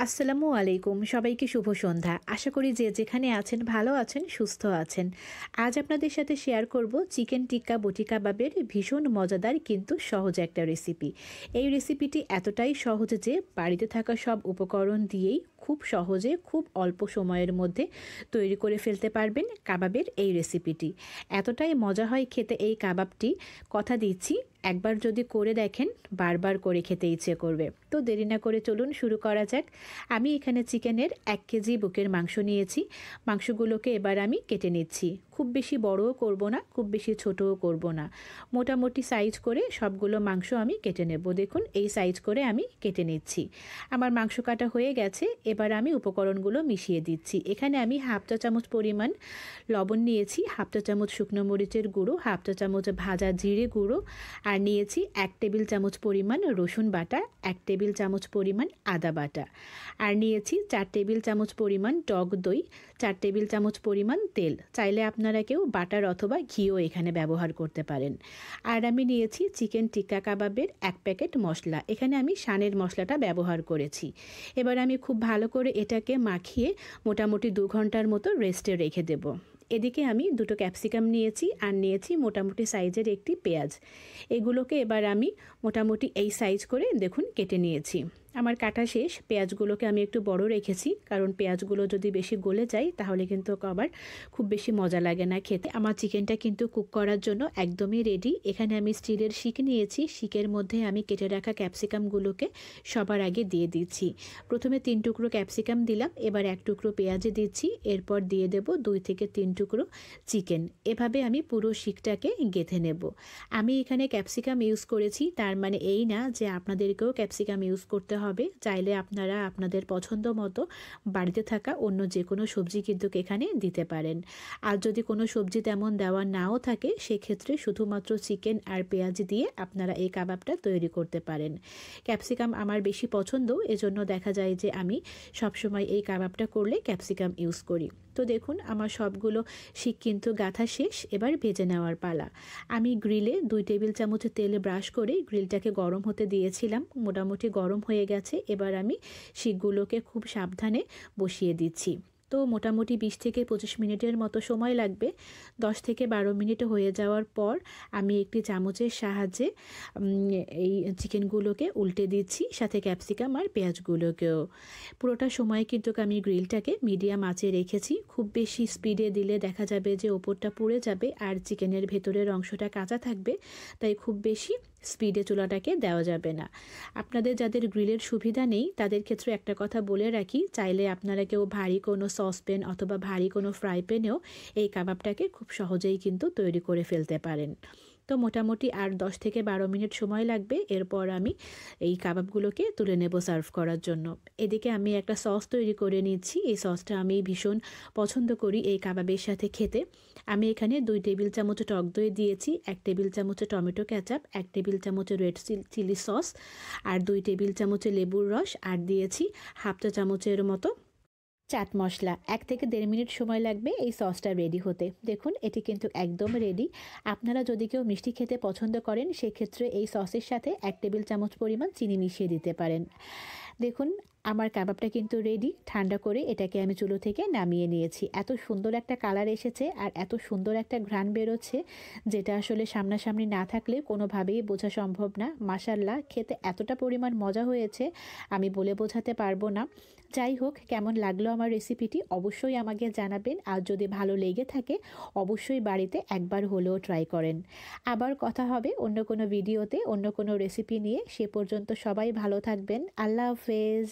আসসালামু আলাইকুম, সবাইকে শুভ সন্ধ্যা। আশা করি যে যেখানে আছেন ভালো আছেন, সুস্থ আছেন। আজ আপনাদের সাথে শেয়ার করব চিকেন টিক্কা বটি কাবাবের ভীষণ মজাদার কিন্তু সহজ একটা রেসিপি। এই রেসিপিটি এতটাই সহজ যে বাড়িতে থাকা সব উপকরণ দিয়েই খুব সহজে খুব অল্প সময়ের মধ্যে তৈরি করে ফেলতে পারবেন কাবাবের এই রেসিপিটি। এতটাই মজা হয় খেতে এই কাবাবটি, কথা দিচ্ছি একবার যদি করে দেখেন বারবার করে খেতে ইচ্ছে করবে। তো দেরি না করে চলুন শুরু করা যাক। আমি এখানে চিকেনের 1 কেজি বুকের মাংস নিয়েছি। মাংসগুলোকে এবার আমি কেটে নিচ্ছি। খুব বেশি বড়ও করব না, খুব বেশি ছোটও করব না, মোটামুটি সাইজ করে সবগুলো মাংস আমি কেটে নেব। দেখুন এই সাইজ করে আমি কেটে নিচ্ছি। আমার মাংস কাটা হয়ে গেছে। এবার আমি উপকরণগুলো মিশিয়ে দিচ্ছি। এখানে আমি হাফ চা চামচ পরিমাণ লবণ নিয়েছি, হাফ চা চামচ শুকনো মরিচের গুঁড়ো, হাফ চা চামচ ভাজা জিরে গুঁড়ো, আর নিয়েছি 1 টেবিল চামচ পরিমাণ রসুন বাটা, 1 টেবিল চামচ পরিমাণ আদা বাটা, আর নিয়েছি 4 টেবিল চামচ পরিমাণ টক দই, 4 টেবিল চামচ পরিমাণ তেল। চাইলে আপনারা কেউ বাটার অথবা ঘিও এখানে ব্যবহার করতে পারেন। আর আমি নিয়েছি চিকেন টিক্কা কাবাবের 1 প্যাকেট মশলা। এখানে আমি শানের মশলাটা ব্যবহার করেছি। এবার আমি খুব ভালো করে এটাকে মাখিয়ে মোটামুটি 2 ঘন্টার মতো রেস্টে রেখে দেব। এদিকে আমি 2টো ক্যাপসিকাম নিয়েছি আর নিয়েছি মোটামুটি সাইজের একটি পেঁয়াজ। এগুলোকে এবার আমি মোটামুটি এই সাইজ করে দেখুন কেটে নিয়েছি। আমার কাটা শেষ। পেঁয়াজগুলোকে আমি একটু বড় রেখেছি, কারণ পেঁয়াজগুলো যদি বেশি গলে যায় তাহলে কিন্তু আবার খুব বেশি মজা লাগে না খেতে। আমার চিকেনটা কিন্তু কুক করার জন্য একদমই রেডি। এখানে আমি স্টিলের শিক নিয়েছি। শিকের মধ্যে আমি কেটে রাখা ক্যাপসিকামগুলোকে সবার আগে দিয়ে দিচ্ছি। প্রথমে 3 টুকরো ক্যাপসিকাম দিলাম, এবার 1 টুকরো পেঁয়াজে দিচ্ছি, এরপর দিয়ে দেব 2 থেকে 3 টুকরো চিকেন। এভাবে আমি পুরো শিকটাকে গেঁথে নেব। আমি এখানে ক্যাপসিকাম ইউজ করেছি, তার মানে এই না যে আপনাদেরকেও ক্যাপসিকাম ইউজ করতে হবে। চাইলে আপনারা আপনাদের পছন্দ মতো বাড়িতে থাকা অন্য যে কোনো সবজি কিন্তু এখানে দিতে পারেন। আর যদি কোনো সবজি তেমন দেওয়া নাও থাকে সেক্ষেত্রে শুধুমাত্র চিকেন আর পেঁয়াজ দিয়ে আপনারা এই কাবাবটা তৈরি করতে পারেন। ক্যাপসিকাম আমার বেশি পছন্দ, এজন্য দেখা যায় যে আমি সবসময় এই কাবাবটা করলে ক্যাপসিকাম ইউজ করি। তো দেখুন আমার সবগুলো শিক কিন্তু গাঁথা শেষ। এবার ভেজে নেওয়ার পালা। আমি গ্রিলে 2 টেবিল চামচ তেলে ব্রাশ করে গ্রিলটাকে গরম হতে দিয়েছিলাম। মোটামুটি গরম হয়ে গেছে। এবার আমি শিকগুলোকে খুব সাবধানে বসিয়ে দিচ্ছি। তো মোটামুটি 20 থেকে 25 মিনিটের মতো সময় লাগবে। 10 থেকে 12 মিনিট হয়ে যাওয়ার পর আমি একটি চামচের সাহায্যে এই চিকেনগুলোকে উল্টে দিচ্ছি, সাথে ক্যাপসিকাম আর পেঁয়াজগুলোকেও। পুরোটা সময় কিন্তু আমি গ্রিলটাকে মিডিয়াম আঁচে রেখেছি। খুব বেশি স্পিডে দিলে দেখা যাবে যে ওপরটা পুড়ে যাবে আর চিকেনের ভেতরের অংশটা কাঁচা থাকবে, তাই খুব বেশি স্পিডে চুলাটাকে দেওয়া যাবে না। আপনাদের যাদের গ্রিলের সুবিধা নেই তাদের ক্ষেত্রে একটা কথা বলে রাখি, চাইলে আপনারা কেউ ভারী কোনো সসপ্যান অথবা ভারী কোনো ফ্রাই প্যানেও এই কাবাবটাকে খুব সহজেই কিন্তু তৈরি করে ফেলতে পারেন। তো মোটামুটি আর 10 থেকে 12 মিনিট সময় লাগবে। এরপর আমি এই কাবাবগুলোকে তুলে নেব সার্ভ করার জন্য। এদিকে আমি একটা সস তৈরি করে নিচ্ছি। এই সসটা আমি ভীষণ পছন্দ করি এই কাবাবের সাথে খেতে। আমি এখানে 2 টেবিল চামচ টক দই দিয়েছি, 1 টেবিল চামচ টমেটো কেচাপ, 1 টেবিল চামচ রেড চিলি সস, আর 2 টেবিল চামচ লেবুর রস, আর দিয়েছি হাফ চা চামচের মতো চাট মশলা। 1 থেকে 1.5 মিনিট সময় লাগবে এই সসটা রেডি হতে। দেখুন এটি কিন্তু একদম রেডি। আপনারা যদি কেউ মিষ্টি খেতে পছন্দ করেন সেক্ষেত্রে এই সসের সাথে 1 টেবিল চামচ পরিমাণ চিনি মিশিয়ে দিতে পারেন। দেখুন আমার কাবাবটা কিন্তু রেডি। ঠান্ডা করে এটাকে আমি চুলো থেকে নামিয়ে নিয়েছি। এত সুন্দর একটা কালার এসেছে আর এত সুন্দর একটা ঘ্রাণ বেরোচ্ছে, যেটা আসলে সামনাসামনি না থাকলে কোনোভাবেই বোঝা সম্ভব না। মাশাআল্লাহ, খেতে এতটা পরিমাণ মজা হয়েছে আমি বলে বোঝাতে পারবো না। যাই হোক, কেমন লাগলো আমার রেসিপিটি অবশ্যই আমাকে জানাবেন। আর যদি ভালো লেগে থাকে অবশ্যই বাড়িতে একবার হলেও ট্রাই করেন। আবার কথা হবে অন্য কোনো ভিডিওতে অন্য কোনো রেসিপি নিয়ে। সে পর্যন্ত সবাই ভালো থাকবেন। আল্লাহ হাফেজ।